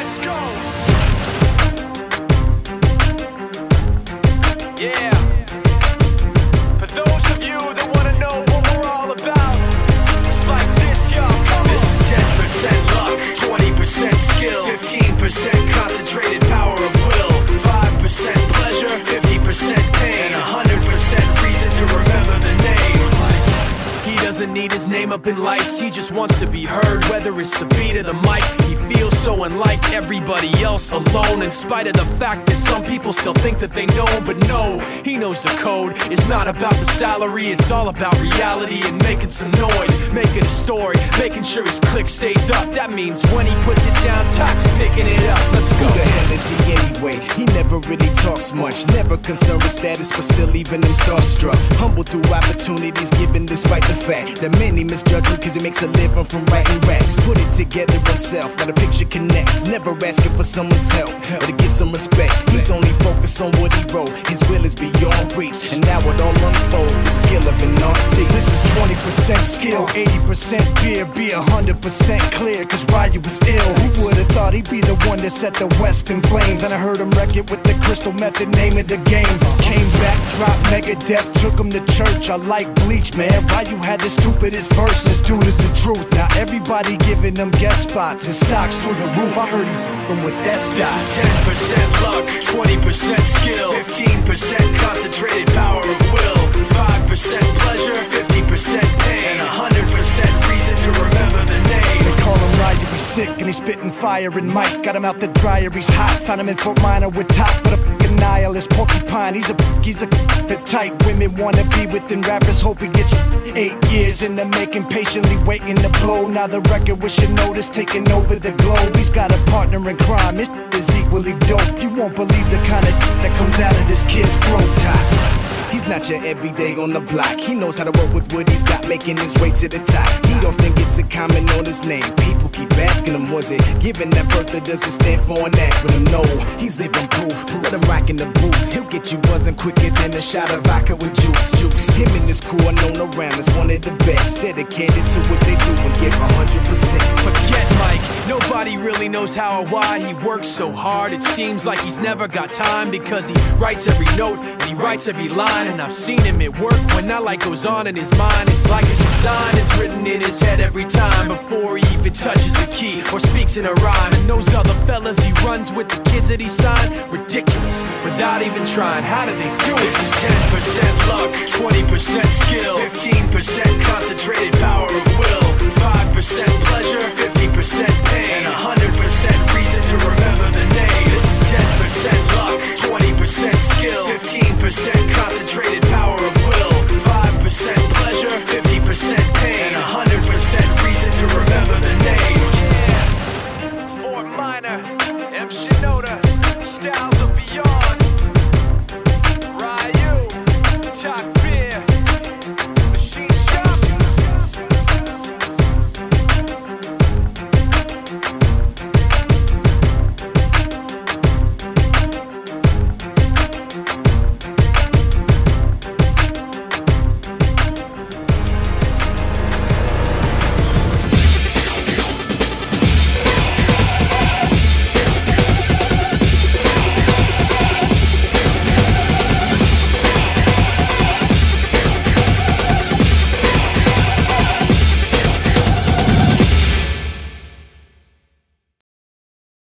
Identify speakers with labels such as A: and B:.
A: Let's go. Yeah. For those of you that want to know what we're all about, it's like this, y'all. Come on. This is 10% luck, 20% skill, 15% concentrated power of will, 5% pleasure, 50% pain, and 100% reason to remember the name. He doesn't need his name up in lights, he just wants to be heard, whether it's the beat of the mic. He feels so unlike everybody else, alone, in spite of the fact that some people still think that they know. But no, he knows the code. It's not about the salary, it's all about reality and making some noise, making a story, making sure his click stays up. That means when he puts it down, Tox picking it up. Let's go.
B: Who the hell is he anyway? He never really talks much, never concerned with status, but still even him starstruck. Humble through opportunities given despite the fact that many misjudge him cause he makes a living from writing raps. Put it together himself, now the picture connects. Never asking for someone's help or to get some respect. He's only focused on what he wrote. His will is beyond reach, and now it all unfolds, the skill of an artist.
C: This is 20% skill, 80% fear, be 100% clear, cause Ryu was ill. Who would've thought he'd be the one that set the West in flames? And I heard him wreck it with the crystal method, name of the game. Came back, dropped Megadeth, took him to church. I like Bleach, man. Ryu had the stupidest verse, this dude is the truth. Now everybody giving them guest spots, his stocks through the roof. I heard he f***ing with that stock.
A: This is 10% luck, 20% skill, 15% concentrated power of will, 5% pleasure, 50% pain, and 100% reason to remember the name.
C: They call him Ryu, he's sick and he's spitting fire and Mike. Got him out the dryer, he's hot. Found him in Fort Minor with top, but a f***ing nihilist porcupine. He's a the type women wanna be with, and rappers hope he gets 8 years in the making, patiently waiting to blow. Now the record with your notice taking over the globe. He's got a partner in crime, his is equally dope. You won't believe the kind of that comes out of this kid's throat.
B: He's not your everyday on the block. He knows how to work with what he's got, making his way to the top. He often gets a comment on his name. People keep asking him, was it given that birth or does it stand for an acronym? No, he's living proof. Let him rock in the booth. He'll get you buzzing quicker than a shot of vodka with juice. Him and his crew are known around as one of the best, dedicated to what they do and give 100%.
A: Forget Mike, nobody really knows how or why he works so hard. It seems like he's never got time, because he writes every note and he writes every line. And I've seen him at work when that light goes on in his mind. It's like a design is written in his head every time, before he even touches a key or speaks in a rhyme. And those other fellas he runs with, the kids that he signed, ridiculous, without even trying. How do they do it? This is 10% luck, 20% skill, 15% concentrated power of will, 5% pleasure, 50% pain, and 100% reason to remember the name. This is 10% luck, 20% skill, 15% concentrated power of will, 5% pleasure, 50% pain, and 100% reason to remember the name. Yeah. Fort Minor.